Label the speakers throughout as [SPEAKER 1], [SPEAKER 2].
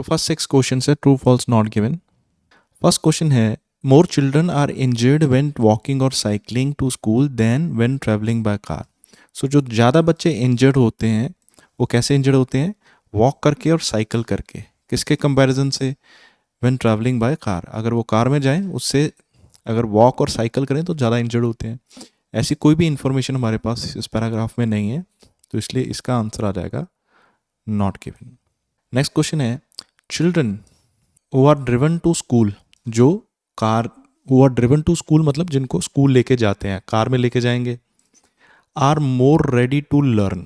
[SPEAKER 1] तो first 6 question है, true false not given. First question है, more children are injured when walking और cycling to school than when travelling by car. So जो ज़्यादा बच्चे injured होते हैं वो कैसे इंजर्ड होते हैं? वॉक करके और साइकिल करके। किसके कंपैरिजन से? When travelling by car. अगर वो कार में जाएं उससे अगर वॉक और साइकिल करें तो ज़्यादा इंजर्ड होते हैं। ऐसी कोई भी इंफॉर्मेशन हमारे पास इस पैराग्राफ में नहीं है, तो इसलिए इसका आंसर आ जाएगा नॉट गिवन। नेक्स्ट क्वेश्चन है, children who are driven to school, जो car who are driven to school मतलब जिनको स्कूल लेके जाते हैं, कार में लेके जाएंगे, are more ready to learn,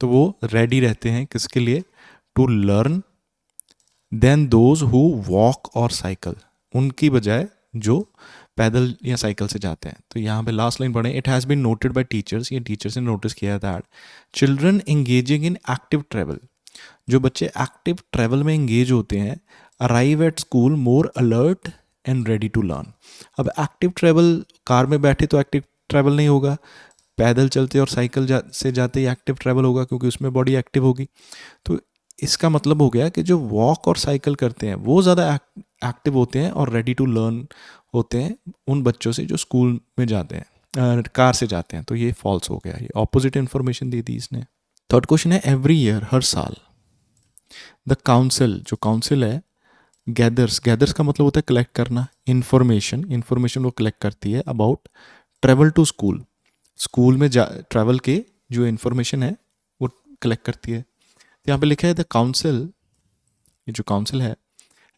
[SPEAKER 1] तो वो रेडी रहते हैं किसके लिए? To learn then those who walk और साइकिल, उनकी बजाय जो पैदल या साइकिल से जाते हैं। तो यहाँ पे लास्ट लाइन पढ़ें, it has been noted by teachers, ये टीचर्स ने नोटिस किया that children engaging in active travel, जो बच्चे एक्टिव ट्रैवल में एंगेज होते हैं, arrive at school more alert and ready to learn. अब एक्टिव ट्रैवल, कार में बैठे तो एक्टिव ट्रैवल नहीं होगा, पैदल चलते और साइकिल से जाते ही एक्टिव ट्रैवल होगा क्योंकि उसमें बॉडी एक्टिव होगी। तो इसका मतलब हो गया कि जो वॉक और साइकिल करते हैं वो ज़्यादा एक्टिव होते हैं और रेडी टू लर्न होते हैं उन बच्चों से जो स्कूल में जाते हैं, कार से जाते हैं। तो ये फॉल्स हो गया, ये ऑपोजिट इन्फॉर्मेशन दे दी इसने। थर्ड क्वेश्चन है, एवरी ईयर, हर साल, द काउंसिल, जो काउंसिल है, गैदर्स का मतलब होता है कलेक्ट करना, इन्फॉर्मेशन वो कलेक्ट करती है about travel to school, school में ट्रैवल के जो इन्फॉर्मेशन है वो कलेक्ट करती है। तो यहाँ पे लिखा है द काउंसिल, ये जो काउंसिल है,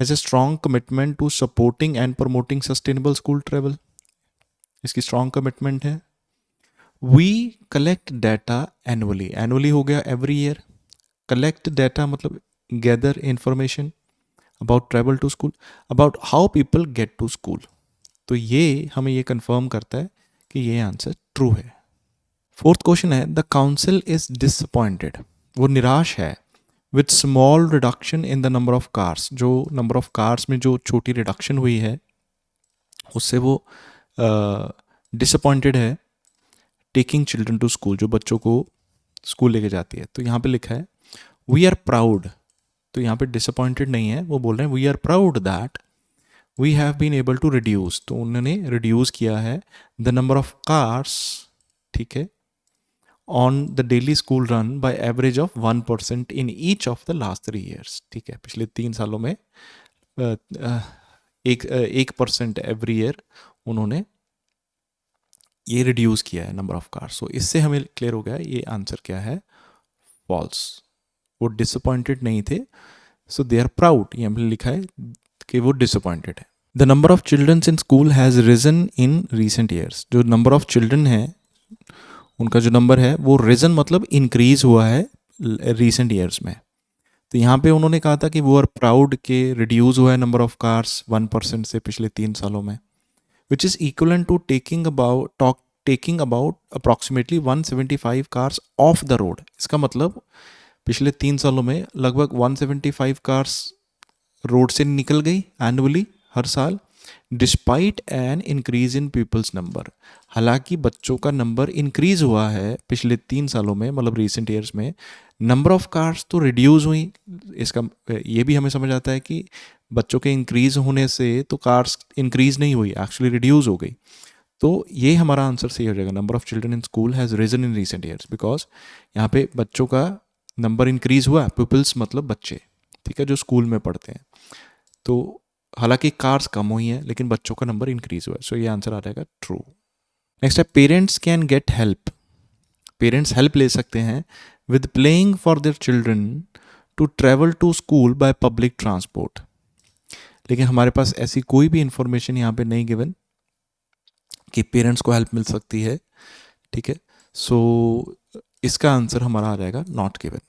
[SPEAKER 1] has a strong commitment to supporting and promoting sustainable school travel, इसकी स्ट्रॉन्ग कमिटमेंट है। We collect data annually, annually हो गया एवरी ईयर, कलेक्ट डाटा मतलब gather information about travel to school, about how people get to school. तो ये हमें ये confirm करता है कि ये आंसर ट्रू है। फोर्थ क्वेश्चन है, द काउंसिल इज डिसअपॉइंटेड, वो निराश है, with small reduction in the number of cars, जो नंबर ऑफ कार्स में जो छोटी रिडक्शन हुई है उससे वो डिसअपॉइंटेड है, टेकिंग चिल्ड्रन टू स्कूल, जो बच्चों को स्कूल लेके जाती है। तो यहाँ पे लिखा है वी आर प्राउड, तो यहाँ पे डिसअपॉइंटेड नहीं है, वो बोल रहे हैं we are proud that we have been able to reduce, तो उन्होंने रिड्यूस किया है द नंबर ऑफ कार्स, ठीक है, on the daily school run by average of 1% in each of the last 3 years, ठीक है, पिछले 3 सालों में 1% एवरी ईयर उन्होंने ये रिड्यूस किया है नंबर ऑफ कार्स। सो इससे हमें क्लियर हो गया ये आंसर क्या है, फॉल्स। वो डिसअपॉइंटेड नहीं थे, सो दे आर प्राउड, ये हमने लिखा है कि वो डिसअपॉइंटेड है। The number of children in school has risen in recent years, जो नंबर ऑफ चिल्ड्रन है उनका जो नंबर है वो रिजन मतलब इंक्रीज हुआ है रीसेंट ईयर्स में। तो यहाँ पे उन्होंने कहा था कि वो आर प्राउड के रिड्यूस हुआ है नंबर ऑफ कार्स 1% से पिछले 3 सालों में, which is equivalent to taking about approximately 175 cars off the road. इसका मतलब पिछले 3 सालों में लगभग 175 कार्स रोड से निकल गई एनुअली, हर साल, despite an increase in people's number, हालांकि बच्चों का नंबर इंक्रीज हुआ है पिछले 3 सालों में, मतलब रीसेंट ईयर्स में, नंबर ऑफ कार्स तो रिड्यूस हुई। इसका ये भी हमें समझ आता है कि बच्चों के इंक्रीज होने से तो कार्स इंक्रीज नहीं हुई, एक्चुअली रिड्यूस हो गई। तो ये हमारा आंसर सही हो जाएगा, number of children in school has risen in recent years, because यहाँ पे बच्चों का नंबर इंक्रीज हुआ, पीपल्स मतलब बच्चे, ठीक है, जो स्कूल में पढ़ते हैं। तो हालांकि कार्स कम हुई हैं लेकिन बच्चों का नंबर इंक्रीज हुआ है, सो ये आंसर आ जाएगा ट्रू। नेक्स्ट है, parents can get help, parents help ले सकते हैं with playing for their children to travel to school by public transport, लेकिन हमारे पास ऐसी कोई भी इंफॉर्मेशन यहाँ पे नहीं गिवन कि पेरेंट्स को हेल्प मिल सकती है, ठीक है, सो इसका आंसर हमारा आ जाएगा not given.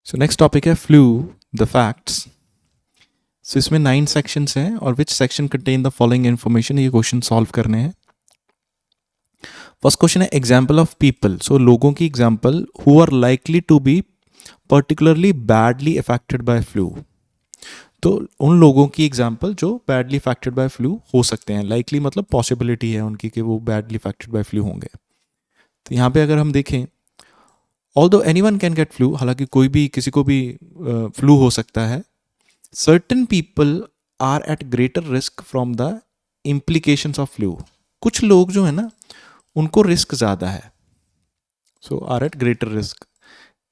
[SPEAKER 1] So next topic है फ्लू द फैक्ट्स। सो इसमें 9 सेक्शंस हैं और which section contain the following information, ये क्वेश्चन सॉल्व करने हैं। फर्स्ट क्वेश्चन है एग्जाम्पल ऑफ पीपल, सो लोगों की example who are likely to be particularly badly affected by flu. तो उन लोगों की एग्जाम्पल जो बैडली अफेक्टेड बाय फ्लू हो सकते हैं, लाइकली मतलब पॉसिबिलिटी है उनकी कि वो बैडली अफेक्टेड बाय फ्लू होंगे। तो यहाँ पे अगर हम देखें, although anyone can get flu, हालांकि कोई भी किसी को भी फ्लू हो सकता है, certain people are at greater risk from the implications of flu. कुछ लोग जो है ना उनको रिस्क ज़्यादा है, so are at greater risk.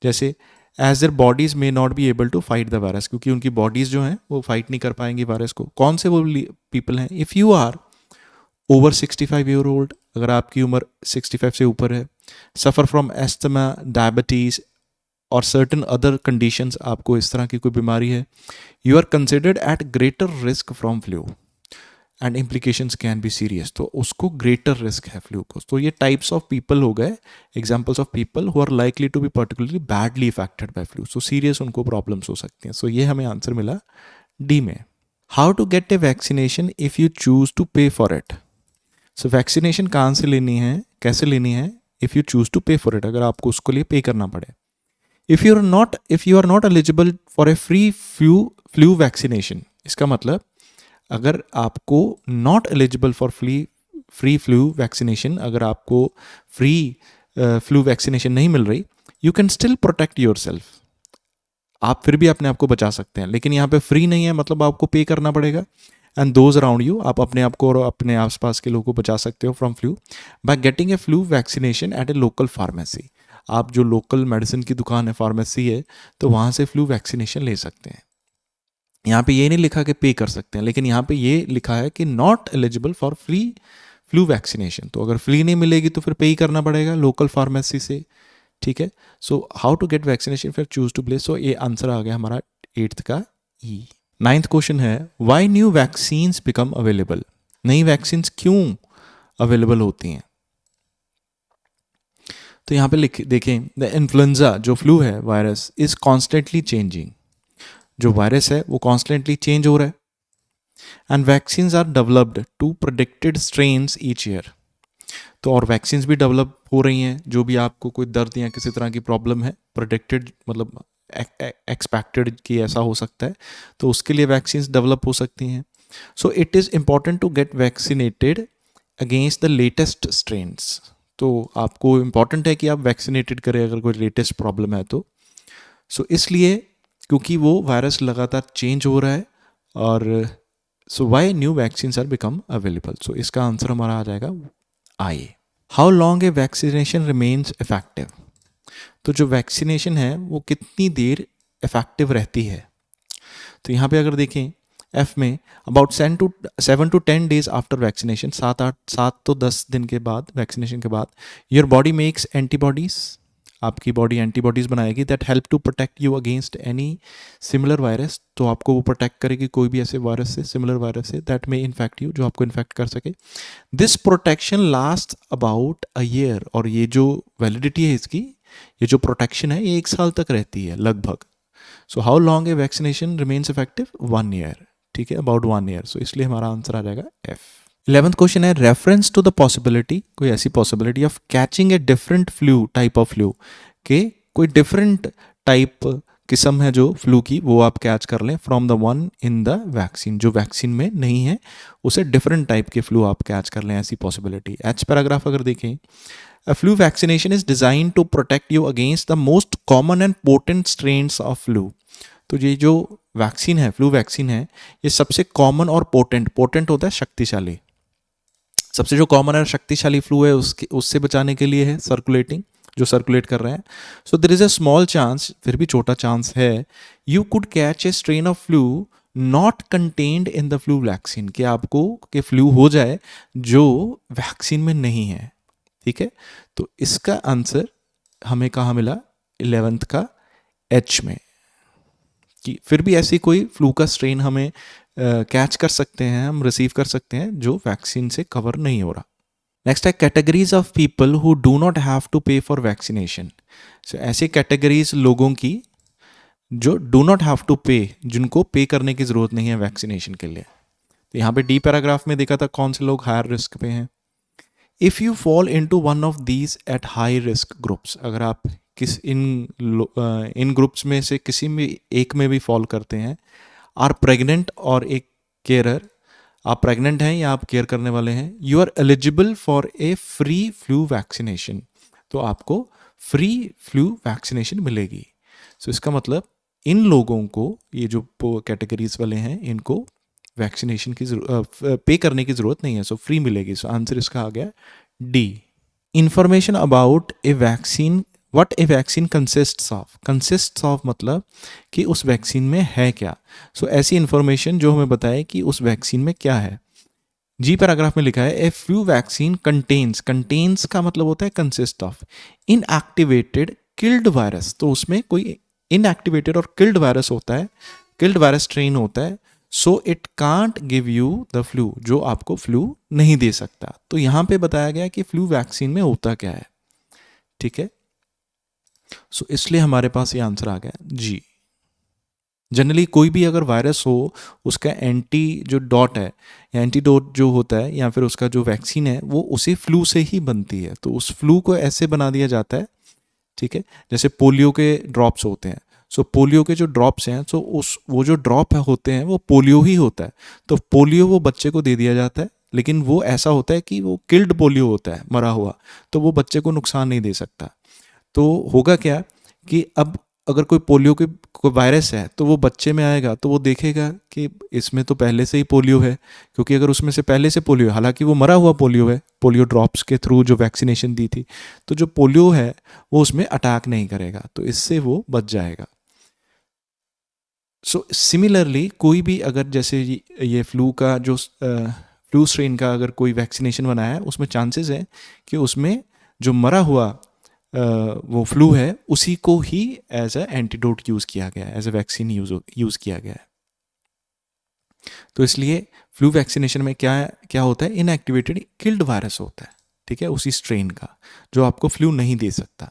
[SPEAKER 1] जैसे as their bodies may not be able to fight the virus, क्योंकि उनकी बॉडीज जो हैं वो फाइट नहीं कर पाएंगी वायरस को। कौन से वो पीपल हैं? If you are over 65 year old, अगर आपकी उम्र 65 से ऊपर है, सफ़र फ्रॉम एस्थमा, डायबिटीज़ और सर्टन अदर कंडीशंस, आपको इस तरह की कोई बीमारी है, you are considered at greater risk from flu and implications can be serious. तो उसको ग्रेटर रिस्क है फ्लू को। तो ये टाइप्स ऑफ पीपल हो गए, examples of people who are likely to be particularly badly affected by flu. So serious उनको problems हो सकती हैं। सो ये हमें आंसर मिला डी में। How to get a vaccination if you choose to pay for it. So vaccination कहाँ से लेनी है, कैसे लेनी है? If you choose to pay for it, अगर आपको उसको लिए पे करना पड़े। If you are not eligible for a free flu vaccination, इसका मतलब अगर आपको not eligible for free flu vaccination, अगर आपको फ्री फ्लू वैक्सीनेशन नहीं मिल रही, you can still protect your self. आप फिर भी अपने आप को बचा सकते हैं, लेकिन यहाँ पे फ्री नहीं है, मतलब आपको पे करना पड़ेगा। एंड दोज अराउंड यू, आप अपने आप को और अपने आसपास के लोगों को बचा सकते हो from flu by getting a flu vaccination at a local pharmacy. आप जो लोकल मेडिसिन की दुकान है, फार्मेसी है, तो वहाँ से फ्लू वैक्सीनेशन ले सकते हैं। यहाँ पे ये नहीं लिखा कि पे कर सकते हैं, लेकिन यहाँ पे ये लिखा है कि not eligible for free flu vaccination. तो अगर फ्री नहीं मिलेगी तो फिर पे ही करना पड़ेगा लोकल फार्मेसी से। ठीक है। So how to get vaccination फिर चूज टू प्लेस। सो ये आंसर आ गया हमारा 8th का ई। 9th क्वेश्चन है why new vaccines become available. नई वैक्सीन्स क्यों अवेलेबल होती हैं? तो यहाँ पे देखें, द इन्फ्लुएंजा जो फ्लू है वायरस इज कॉन्स्टेंटली चेंजिंग। जो वायरस है वो कॉन्स्टेंटली चेंज हो रहा है। And vaccines are developed to predicted strains each year. तो और वैक्सीन्स भी डेवलप हो रही हैं, जो भी आपको कोई दर्द या किसी तरह की प्रॉब्लम है, प्रेडिक्टेड मतलब एक्सपेक्टेड कि ऐसा हो सकता है, तो उसके लिए वैक्सीन्स डेवलप हो सकती हैं। So it is important to get vaccinated against the latest strains. तो आपको इम्पॉर्टेंट है कि आप वैक्सीनेटेड करें अगर कोई लेटेस्ट प्रॉब्लम है तो। सो इसलिए क्योंकि वो वायरस लगातार चेंज हो रहा है, और so why new vaccines are become available. So इसका आंसर हमारा आ जाएगा I. How long a vaccination remains effective. तो जो वैक्सीनेशन है वो कितनी देर इफेक्टिव रहती है? तो यहाँ पे अगर देखें एफ में, about 7 to 10 days after vaccination, 7 तो 10 दिन के बाद, वैक्सीनेशन के बाद, योर बॉडी मेक्स एंटीबॉडीज, आपकी बॉडी एंटीबॉडीज बनाएगी that help to protect you against any similar virus. तो आपको वो प्रोटेक्ट करेगी कोई भी ऐसे वायरस से, similar virus say that may infect you, जो आपको इन्फेक्ट कर सके। This protection last about a year, और ये जो वैलिडिटी है इसकी, ये जो प्रोटेक्शन है, ये 1 साल तक रहती है लगभग। So how long a vaccination remains effective? 1 year. ठीक है, अबाउट 1 ईयर। सो इसलिए हमारा आंसर आ जाएगा एफ। 11th क्वेश्चन है रेफरेंस टू द पॉसिबिलिटी, कोई ऐसी possibility of catching a different flu type of flu, के कोई डिफरेंट टाइप किस्म है जो फ्लू की, वो आप कैच कर लें from the one in the vaccine, जो वैक्सीन में नहीं है उसे डिफरेंट टाइप के फ्लू आप कैच कर लें, ऐसी पॉसिबिलिटी। एच पैराग्राफ अगर देखें, a flu vaccination is design to protect you against the most common and potent strains of flu. तो ये जो वैक्सीन है, फ्लू वैक्सीन है, ये सबसे कॉमन और पोटेंट होता है शक्तिशाली, सबसे जो कॉमन और शक्तिशाली फ्लू है उससे बचाने के लिए है, सर्कुलेटिंग, जो सर्कुलेट कर रहे हैं। So there is a small chance, फिर भी छोटा चांस है, you could catch a strain of flu not contained in the flu vaccine, कि आपको के फ्लू हो जाए जो वैक्सीन में नहीं है। ठीक है, तो इसका आंसर हमें कहाँ मिला? 11th का एच में, कि फिर भी ऐसी कोई फ्लू का स्ट्रेन हमें कैच कर सकते हैं, हम रिसीव कर सकते हैं जो वैक्सीन से कवर नहीं हो रहा। नेक्स्ट है categories of people who do not have to pay for vaccination. So ऐसी कैटेगरीज लोगों की जो डू नॉट हैव टू पे, जिनको पे करने की ज़रूरत नहीं है वैक्सीनेशन के लिए। तो यहाँ पे डी पैराग्राफ में देखा था कौन से लोग हायर रिस्क पे हैं। If you fall into one of these at high risk groups, अगर आप इन ग्रुप्स में से किसी में एक में भी फॉल करते हैं, आर प्रेग्नेंट और एक केयरर, आप प्रेग्नेंट हैं या आप केयर करने वाले हैं, you are eligible for a free flu vaccination, तो आपको फ्री फ्लू वैक्सीनेशन मिलेगी। सो इसका मतलब इन लोगों को, ये जो कैटेगरीज वाले हैं, इनको वैक्सीनेशन की पे करने की ज़रूरत नहीं है, सो फ्री मिलेगी। सो आंसर इसका आ गया D. Information about A vaccine, what A vaccine consists of मतलब कि उस वैक्सीन में है क्या। सो ऐसी इंफॉर्मेशन जो हमें बताए कि उस वैक्सीन में क्या है। जी पैराग्राफ में लिखा है ए फ्लू वैक्सीन कंटेन्स का मतलब होता है consist of inactivated killed virus, तो उसमें कोई इनएक्टिवेटेड और किल्ड वायरस होता है, किल्ड वायरस स्ट्रेन होता है। So it can't give you the flu, जो आपको फ्लू नहीं दे सकता। तो यहाँ पे बताया गया कि फ्लू वैक्सीन में होता क्या है, ठीक है। सो इसलिए हमारे पास ये आंसर आ गया जी। जनरली कोई भी अगर वायरस हो, उसका एंटी जो डॉट है या एंटीडोट जो होता है या फिर उसका जो वैक्सीन है, वो उसी फ्लू से ही बनती है। तो उस फ्लू को ऐसे बना दिया जाता है, ठीक है, जैसे पोलियो के ड्रॉप्स होते हैं। सो पोलियो के जो ड्रॉप्स हैं, सो उस वो जो ड्रॉप होते हैं वो पोलियो ही होता है। तो पोलियो वो बच्चे को दे दिया जाता है, लेकिन वो ऐसा होता है कि वो किल्ड पोलियो होता है, मरा हुआ, तो वो बच्चे को नुकसान नहीं दे सकता। तो होगा क्या कि अब अगर कोई पोलियो के कोई वायरस है तो वो बच्चे में आएगा, तो वो देखेगा कि इसमें तो पहले से ही पोलियो है, क्योंकि अगर उसमें से पहले से पोलियो है, हालांकि वो मरा हुआ पोलियो है, पोलियो ड्रॉप्स के थ्रू जो वैक्सीनेशन दी थी, तो जो पोलियो है वो उसमें अटैक नहीं करेगा, तो इससे वो बच जाएगा। सो सिमिलरली कोई भी अगर जैसे ये फ्लू का जो फ्लू स्ट्रेन का अगर कोई वैक्सीनेशन बनाया है, उसमें चांसेस है कि उसमें जो मरा हुआ वो फ्लू है उसी को ही एज अ एंटीडोट यूज़ किया गया है, एज अ वैक्सीन यूज़ किया गया है। तो इसलिए फ्लू वैक्सीनेशन में क्या क्या होता है, इनएक्टिवेटेड किल्ड वायरस होता है, ठीक है, उसी स्ट्रेन का, जो आपको फ्लू नहीं दे सकता।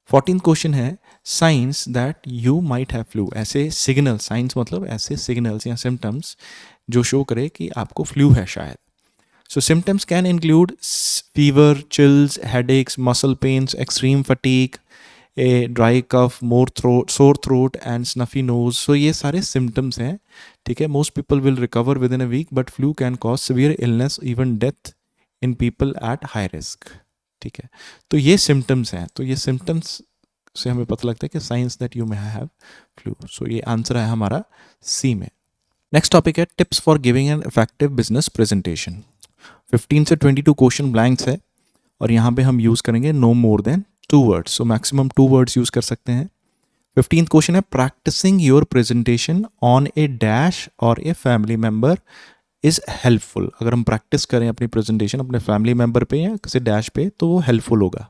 [SPEAKER 1] 14th क्वेश्चन है science that you might have flu, ऐसे सिग्नल, साइंस मतलब ऐसे सिग्नल्स या सिम्टम्स जो शो करे कि आपको फ्लू है शायद। So symptoms can include fever, chills, headaches, muscle pains, extreme fatigue, a dry cough, sore throat and snuffy nose. So ये सारे symptoms हैं, ठीक है। Most people will recover within a week, but flu can cause severe illness, even death in people at high risk, ठीक है। तो ये symptoms हैं, तो ये symptoms से हमें पता लगता है कि signs that you may have flu. So ये आंसर है हमारा सी में। नेक्स्ट टॉपिक है tips for giving an effective business presentation. 15 से 22 क्वेश्चन ब्लैंक्स है और यहाँ पे हम यूज़ करेंगे no more than 2 words, so maximum 2 words use कर सकते हैं। 15th क्वेश्चन है practising your presentation on a dash और a family member is helpful. अगर हम प्रैक्टिस करें अपनी प्रेजेंटेशन अपने फैमिली मेम्बर पे या किसी डैश पे, तो वो हेल्पफुल होगा।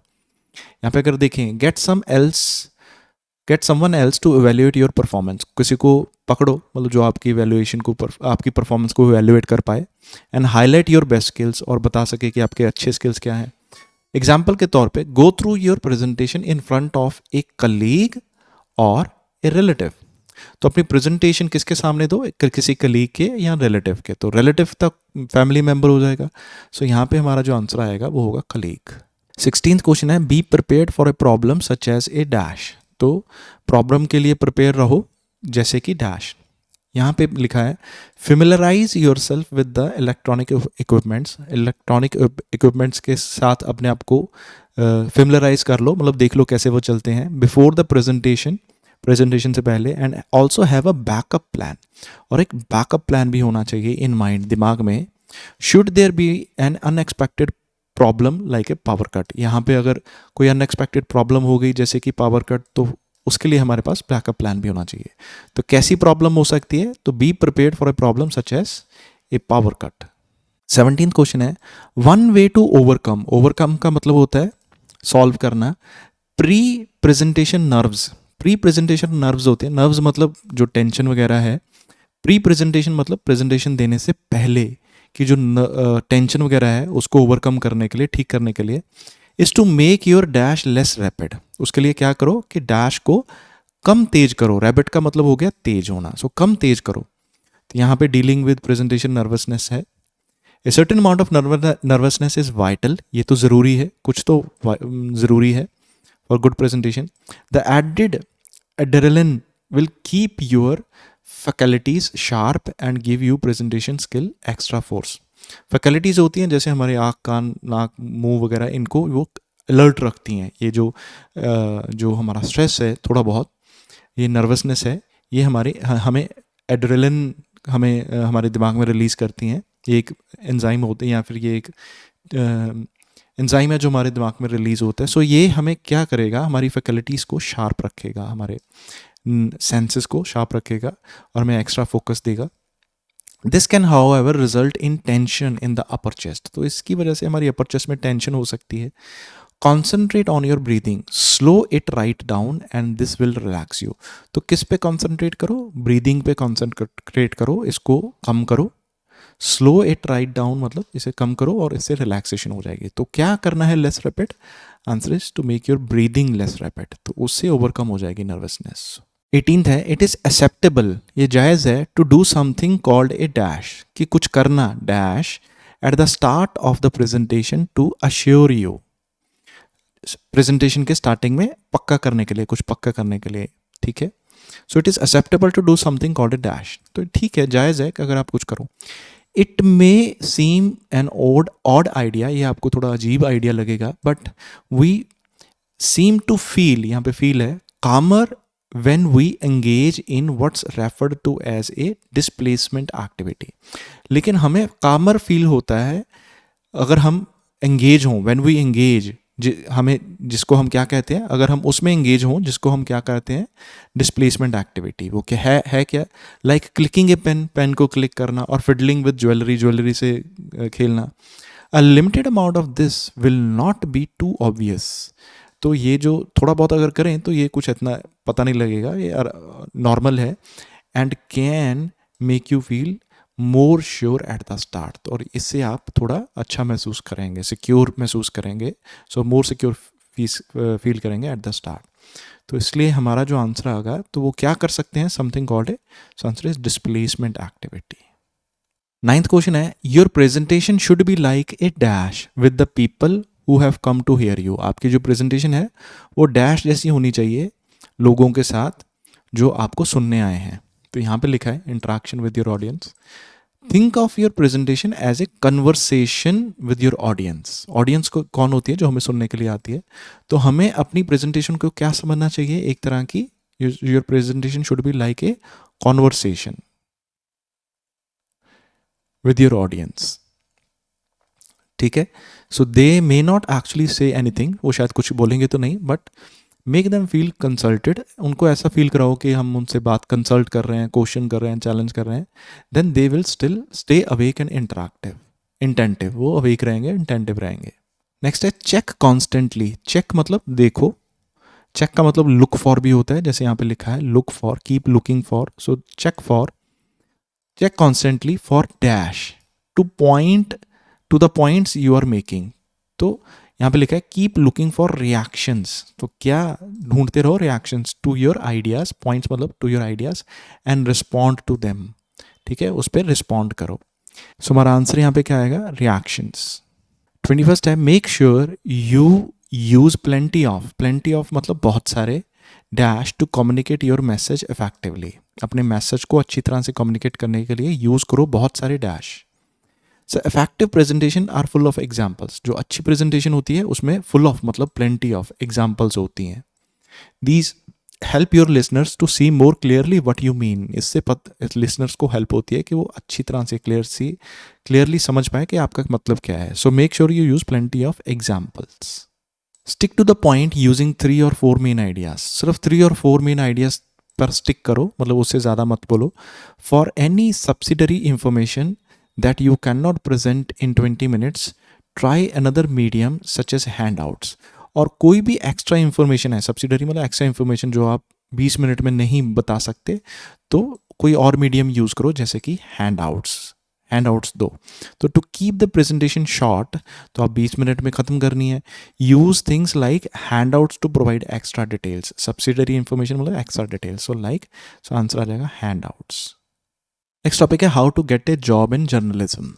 [SPEAKER 1] यहाँ पे अगर देखें get someone else to evaluate your performance, किसी को पकड़ो, मतलब जो आपकी इवेल्युएशन को आपकी परफॉर्मेंस को इवेल्युएट कर पाए। And highlight your best skills, और बता सके कि आपके अच्छे स्किल्स क्या हैं। एग्जाम्पल के तौर पे go through your presentation in front of a colleague और ए रिलेटिव। तो अपनी प्रेजेंटेशन किसके सामने दो, किसी कलीग के या रिलेटिव के। तो रिलेटिव तक फैमिली मेम्बर हो जाएगा। सो यहाँ पे हमारा जो आंसर आएगा वो होगा कलीग। 16th क्वेश्चन है be prepared for a problem such as a dash. तो प्रॉब्लम के लिए प्रिपेयर रहो जैसे कि डैश। यहाँ पे लिखा है familiarise your self with the electronic equipments. Electronic equipments के साथ अपने आप को फेमिलराइज कर लो, मतलब देख लो कैसे वो चलते हैं। बिफोर द प्रेजेंटेशन से पहले। And also have a backup plan, और एक बैकअप प्लान भी होना चाहिए इन माइंड, दिमाग में। Should there be an unexpected problem like a power cut, यहाँ पे अगर कोई अनएक्सपेक्टेड प्रॉब्लम हो गई जैसे कि पावर कट, तो उसके लिए हमारे पास बैकअप प्लान भी होना चाहिए। तो कैसी प्रॉब्लम हो सकती है, तो be prepared for a problem such as a power cut. 17th question है one way to overcome. Overcome का मतलब होता है सॉल्व करना। प्री प्रेजेंटेशन नर्व्स होते हैं। नर्व्स मतलब जो टेंशन वगैरह है। प्री प्रेजेंटेशन मतलब प्रेजेंटेशन देने से पहले कि जो टेंशन वगैरह है उसको ओवरकम करने के लिए, ठीक करने के लिए। Is to make your dash less rapid. उसके लिए क्या करो कि डैश को कम तेज करो। रैपिड का मतलब हो गया तेज होना, सो कम तेज करो। तो यहाँ पे डीलिंग विद प्रेजेंटेशन नर्वसनेस है। A certain amount of nervousness is vital, ये तो ज़रूरी है, कुछ तो ज़रूरी है for good presentation. The added adrenaline will keep your faculties sharp and give you presentation skill extra force. Faculties होती हैं जैसे हमारे आँख, कान, नाक, मुंह वगैरह, इनको वो अलर्ट रखती हैं। ये जो हमारा स्ट्रेस है थोड़ा बहुत, ये नर्वसनेस है, ये हमें एड्रेलिन हमारे दिमाग में रिलीज़ करती हैं। ये एक एंजाइम होते हैं या फिर ये एक एंजाइम है जो हमारे दिमाग में रिलीज़ होता है। सो ये हमें क्या करेगा, हमारी फैकल्टीज़ को शार्प रखेगा, हमारे सेंसेस को शार्प रखेगा और हमें एक्स्ट्रा फोकस देगा। This can how ever result in tension in the upper chest. तो इसकी वजह से हमारी अपर चेस्ट में टेंशन हो सकती है। Concentrate on your breathing, slow it write down and this will relax you. तो किस पे कॉन्सेंट्रेट करो, ब्रीदिंग पे कॉन्सेंट्रेट करो, इसको कम करो। स्लो इट राइट डाउन मतलब इसे कम करो और इससे रिलैक्सेशन हो जाएगी। तो क्या करना है less rapid? Answer is to make your breathing less rapid, तो उससे ओवरकम हो जाएगी नर्वसनेस। 18th है, इट इज़ एक्सेप्टेबल, ये जायज़ है, to do something called a dash, कि कुछ करना dash at the start of the presentation to assure you. Presentation के स्टार्टिंग में पक्का करने के लिए, कुछ पक्का करने के लिए, ठीक है। So it is acceptable to do something called a dash, तो ठीक है, जायज़ है कि अगर आप कुछ करो। It may seem an odd idea, ये आपको थोड़ा अजीब आइडिया लगेगा, but we seem to feel, यहाँ पे फील है, कामर when we engage in what's referred to as a displacement activity। लेकिन हमें कामर फील होता है अगर हम एंगेज हों, when we engage, हमें जिसको हम क्या कहते हैं, अगर हम उसमें एंगेज हों जिसको हम क्या कहते हैं, डिस्प्लेसमेंट एक्टिविटी। वो क्या है क्या, like clicking a pen, pen को क्लिक करना, और फिडलिंग विद ज्वेलरी, ज्वेलरी से खेलना। A limited amount of this will not be too obvious. तो ये जो थोड़ा बहुत अगर करें तो ये कुछ इतना पता नहीं लगेगा, ये नॉर्मल है। And can make you feel more sure at the start, और इससे आप थोड़ा अच्छा महसूस करेंगे, सिक्योर महसूस करेंगे। सो मोर सिक्योर फील करेंगे एट द स्टार्ट। तो इसलिए हमारा जो आंसर आएगा, तो वो क्या कर सकते हैं, something called a, so answer is displacement activity. 9th question है, your presentation should be like a dash with the people who have come to hear you. आपकी जो प्रेजेंटेशन है वो डैश जैसी होनी चाहिए लोगों के साथ जो आपको सुनने आए हैं। तो यहाँ पे लिखा है interaction with your audience. Think of your presentation as a conversation with your audience. Audience को कौन होती है, जो हमें सुनने के लिए आती है। तो हमें अपनी प्रेजेंटेशन को क्या समझना चाहिए, एक तरह की, your presentation should be like a conversation with your audience, ठीक है। So they may not actually say anything, वो शायद कुछ बोलेंगे तो नहीं, but make them feel consulted, उनको ऐसा फील कराओ कि हम उनसे बात कंसल्ट कर रहे हैं, क्वेश्चन कर रहे हैं, चैलेंज कर रहे हैं। Then they will still stay awake and attentive, वो अवेक रहेंगे, इंटेंटिव रहेंगे। नेक्स्ट है, चेक कॉन्स्टेंटली। चेक मतलब देखो, चेक का मतलब लुक फॉर भी होता है, जैसे यहाँ पे लिखा है look for, keep looking for. So check constantly for dash to point to the points you are making. तो यहाँ पे लिखा है कीप लुकिंग फॉर रिएक्शंस, तो क्या ढूंढते रहो, reactions to your ideas, points मतलब to your ideas, and respond to them, ठीक है, उस पर रिस्पॉन्ड करो। सो हमारा आंसर यहाँ पे क्या आएगा, रिएक्शंस। 21st है, make sure you use plenty of मतलब बहुत सारे, dash to communicate your message effectively. अपने मैसेज को अच्छी तरह से कम्युनिकेट करने के लिए यूज करो बहुत सारे dash. So effective presentation are full of examples. जो अच्छी प्रेजेंटेशन होती है उसमें फुल ऑफ मतलब प्लेंटी ऑफ एग्जाम्पल्स होती हैं। These help your listeners to see more clearly what you mean. इससे लिसनर्स को हेल्प होती है कि वो अच्छी तरह से क्लियरली समझ पाए कि आपका मतलब क्या है। So make sure you use plenty of examples. Stick to the point using 3 और 4 मेन आइडियाज। सिर्फ 3 और 4 मेन आइडियाज पर स्टिक करो, मतलब उससे ज़्यादा मत बोलो। For any subsidiary information that you cannot present in 20 minutes, try another medium such as handouts। और कोई भी एक्स्ट्रा इन्फॉर्मेशन है, सब्सिडरी मतलब एक्स्ट्रा इन्फॉर्मेशन जो आप 20 मिनट में नहीं बता सकते, तो कोई और मीडियम यूज़ करो, जैसे कि हैंडआउट्स दो। तो to keep the presentation short, तो आप 20 मिनट में ख़त्म करनी है, use things like handouts to provide extra details. Subsidiary information मतलब एक्स्ट्रा डिटेल्स, सो आंसर आ जाएगा हैंडआउट्स। नेक्स्ट टॉपिक है how to get a job in journalism.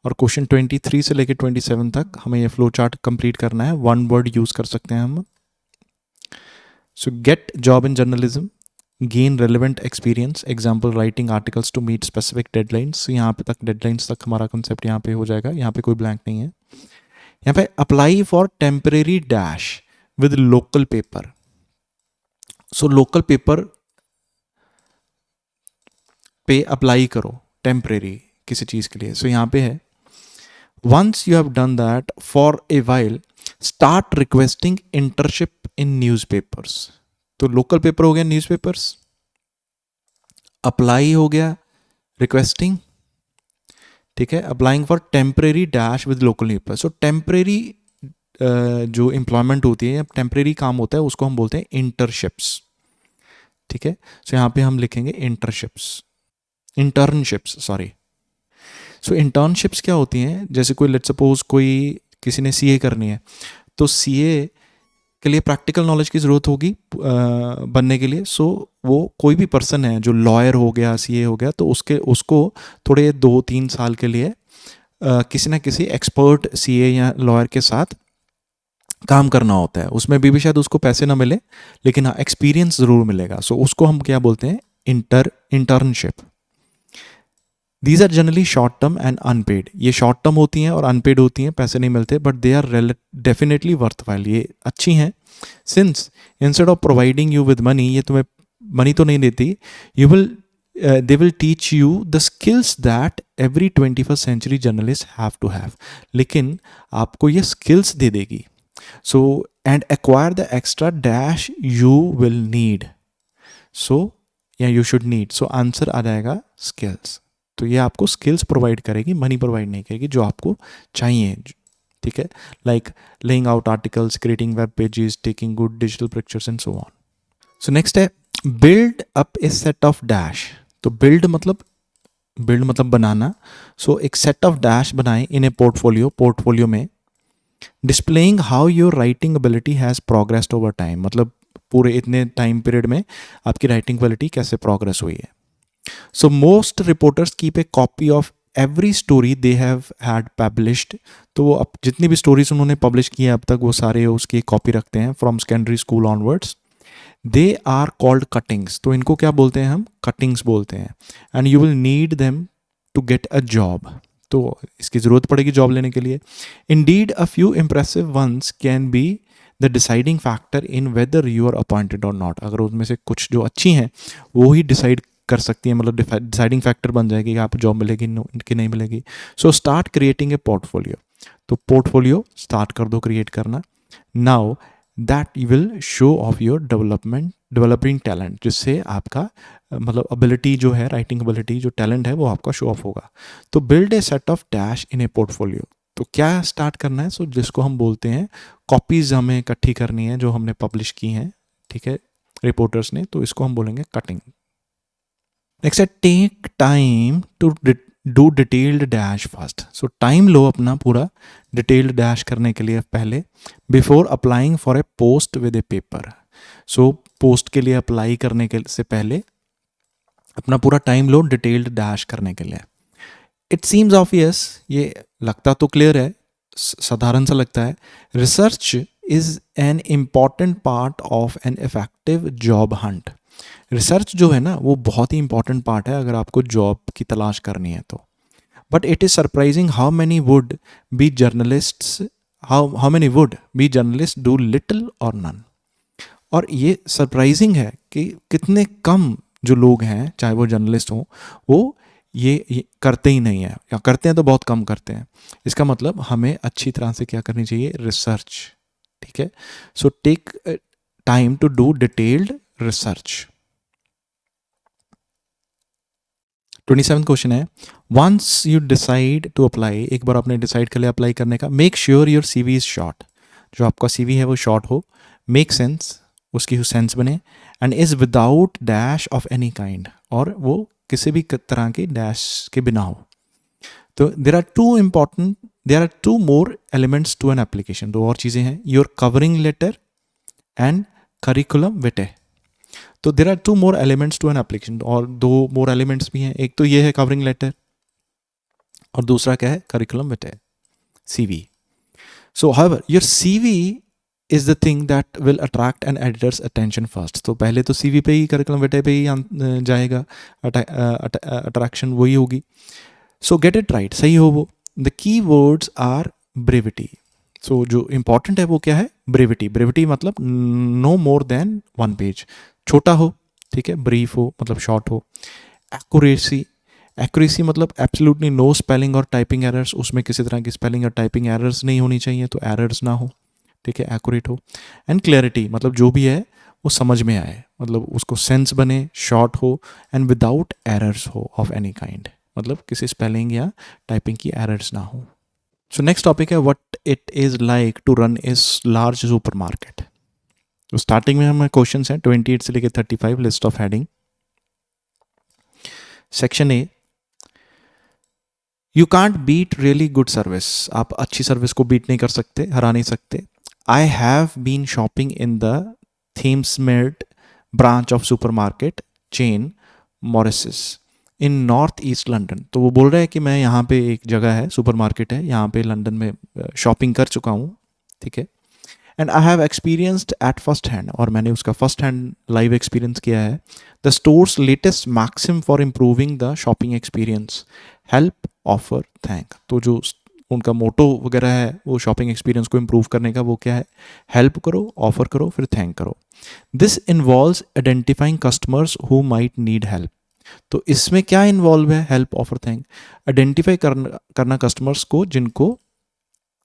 [SPEAKER 1] और क्वेश्चन 23 से लेकर 27 तक हमें ये फ्लो चार्ट कंप्लीट करना है। 1 वर्ड यूज कर सकते हैं हम। So get job in journalism, gain relevant experience, example writing articles to meet specific deadlines. यहाँ पे तक डेडलाइंस तक हमारा कंसेप्ट यहाँ पे हो जाएगा, यहाँ पे कोई ब्लैंक नहीं है। यहाँ पे apply for temporary dash with local paper. सो लोकल पेपर पे अप्लाई करो टेम्परेरी किसी चीज़ के लिए. सो यहाँ पे है, once you have done that for a while start requesting internship in newspapers. तो लोकल पेपर हो गया न्यूज़पेपर्स, अप्लाई हो गया रिक्वेस्टिंग, ठीक है, applying for temporary dash with local newspaper. So temporary जो एम्प्लॉयमेंट होती है या टेम्परेरी काम होता है उसको हम बोलते हैं इंटर्नशिप्स, ठीक है. सो यहाँ पे हम लिखेंगे इंटर्नशिप्स सॉरी. सो इंटर्नशिप्स क्या होती हैं, जैसे कोई लेट्स सपोज कोई किसी ने सीए करनी है, तो सीए के लिए प्रैक्टिकल नॉलेज की ज़रूरत होगी बनने के लिए. सो वो कोई भी पर्सन है जो लॉयर हो गया, सीए हो गया, तो उसको थोड़े 2-3 साल के लिए किसी ना किसी एक्सपर्ट सीए या लॉयर के साथ काम करना होता है. उसमें भी शायद उसको पैसे ना मिले, लेकिन हाँ एक्सपीरियंस ज़रूर मिलेगा. सो उसको हम क्या बोलते हैं, internship. These are generally short term and unpaid. ये शॉर्ट टर्म होती हैं और अनपेड होती हैं, पैसे नहीं मिलते, but they are definitely worthwhile. ये अच्छी हैं, since instead of providing you with money, ये तुम्हें मनी तो नहीं देती, you will they will teach you the skills that every 21st century journalist have to have. लेकिन आपको ये स्किल्स दे देगी. So and acquire the extra dash you will need. So या you should need. So answer आ जाएगा skills. तो ये आपको स्किल्स प्रोवाइड करेगी, मनी प्रोवाइड नहीं करेगी, जो आपको चाहिए, ठीक है. Like laying out articles, creating web pages, taking good digital pictures and so on. So next है build up a set of dash. तो बिल्ड मतलब बनाना. सो एक सेट ऑफ डैश बनाएं इन ए पोर्टफोलियो में, displaying how your writing ability has progressed over time. मतलब पूरे इतने टाइम पीरियड में आपकी राइटिंग क्वालिटी कैसे प्रोग्रेस हुई है. So most reporters keep a copy of every story they have had published. तो वो अब जितनी भी स्टोरीज उन्होंने पब्लिश की है अब तक, वो सारे उसकी कॉपी रखते हैं from secondary school onwards. They are called cuttings. तो इनको क्या बोलते हैं हम, कटिंग्स बोलते हैं. And you will need them to get a job. तो इसकी ज़रूरत पड़ेगी जॉब लेने के लिए. Indeed a few impressive ones can be the deciding factor in whether you are appointed or not. अगर उनमें से कुछ जो अच्छी हैं वो ही डिसाइड कर सकती है, मतलब डिसाइडिंग फैक्टर बन जाएगी कि आप जॉब मिलेगी कि नहीं मिलेगी. So start creating a portfolio. तो पोर्टफोलियो स्टार्ट कर दो क्रिएट करना. Now that you will show off your developing talent, जिससे आपका मतलब एबिलिटी जो है, राइटिंग एबिलिटी जो टैलेंट है, वो आपका शो ऑफ होगा. तो build a set of dash in a portfolio. तो क्या स्टार्ट करना है, सो जिसको हम बोलते हैं कॉपीज हमें इकट्ठी करनी है जो हमने पब्लिश की हैं, ठीक है, रिपोर्टर्स ने. तो इसको हम बोलेंगे कटिंग. नेक्स्ट है take time to do detailed dash first. So time लो अपना पूरा डिटेल्ड डैश करने के लिए पहले, before applying for a post with a paper. So post के लिए अप्लाई करने के से पहले अपना पूरा टाइम लो डिटेल्ड डैश करने के लिए. इट सीम्स ऑब्वियस, ये लगता तो क्लियर है, साधारण सा लगता है. Research is an important part of an effective job Hunt. Research जो है ना, वो बहुत ही इंपॉर्टेंट पार्ट है अगर आपको जॉब की तलाश करनी है तो. But it is surprising how many would be journalists how many would be journalist do little और नन. और ये सरप्राइजिंग है कि कितने कम जो लोग हैं, चाहे वो जर्नलिस्ट हों, वो ये करते ही नहीं है, या करते हैं तो बहुत कम करते हैं. इसका मतलब हमें अच्छी तरह से क्या करनी चाहिए, रिसर्च, ठीक है. So take time to do detailed research. 27th question है, once you decide to apply, एक बार आपने डिसाइड कर लिया अप्लाई करने का, make sure your CV is short. जो आपका CV है वो शॉर्ट हो, मेक सेंस, उसकी सेंस बने, and is without dash of any kind, और वो किसी भी तरह के डैश के बिना हो. तो there are two more elements to an application. दो और चीज़ें हैं, your covering letter and curriculum vitae. तो there are 2 more elements to an application, और 2 more elements भी हैं. एक तो ये है कवरिंग लेटर, और दूसरा क्या है, curriculum vitae, CV. So however your CV is the thing that will attract an editor's attention first. तो पहले तो CV पे ही, करिकुलम विटे पे ही जाएगा, अट्रैक्शन वही होगी. सो गेट इट राइट, सही हो वो. The key words are brevity. सो जो इम्पॉर्टेंट है वो क्या है, ब्रेविटी। ब्रेविटी मतलब नो मोर देन 1 पेज, छोटा हो, ठीक है, ब्रीफ हो मतलब शॉर्ट हो। एक्यूरेसी, एक्यूरेसी मतलब एब्सोल्युटली नो स्पेलिंग और टाइपिंग एरर्स, उसमें किसी तरह की स्पेलिंग और टाइपिंग एरर्स नहीं होनी चाहिए, तो एरर्स ना हो, ठीक है, एक्यूरेट हो। एंड क्लैरिटी मतलब जो भी है वो समझ में आए, मतलब उसको सेंस बने, शॉर्ट हो एंड विदाउट एरर्स हो ऑफ एनी काइंड, मतलब किसी स्पेलिंग या टाइपिंग की एरर्स ना हो। सो नेक्स्ट टॉपिक है what it is like to run a large supermarket. तो स्टार्टिंग में हमें क्वेश्चन हैं 28 से लेकर 35, list of heading. Section A, you can't beat really good service, आप अच्छी सर्विस को बीट नहीं कर सकते, हरा नहीं सकते। I have been shopping in the Thamesmead branch of supermarket chain Morrisons in north east London. तो वो बोल रहा है कि मैं यहाँ पे एक जगह है, सुपर मार्केट है यहाँ पे लंदन में, शॉपिंग कर चुका हूँ, ठीक है। And I have experienced at first hand, और मैंने उसका फर्स्ट हैंड लाइव एक्सपीरियंस किया है, the store's latest maxim for improving the shopping experience, help offer thank. तो जो उनका मोटो वगैरह है वो शॉपिंग एक्सपीरियंस को इम्प्रूव करने का, वो क्या है, हेल्प करो, ऑफर करो, फिर थैंक करो। This involves identifying customers who might need help. तो इसमें क्या इन्वॉल्व है, हेल्प ऑफर थैंक, आइडेंटिफाई करना कस्टमर्स को जिनको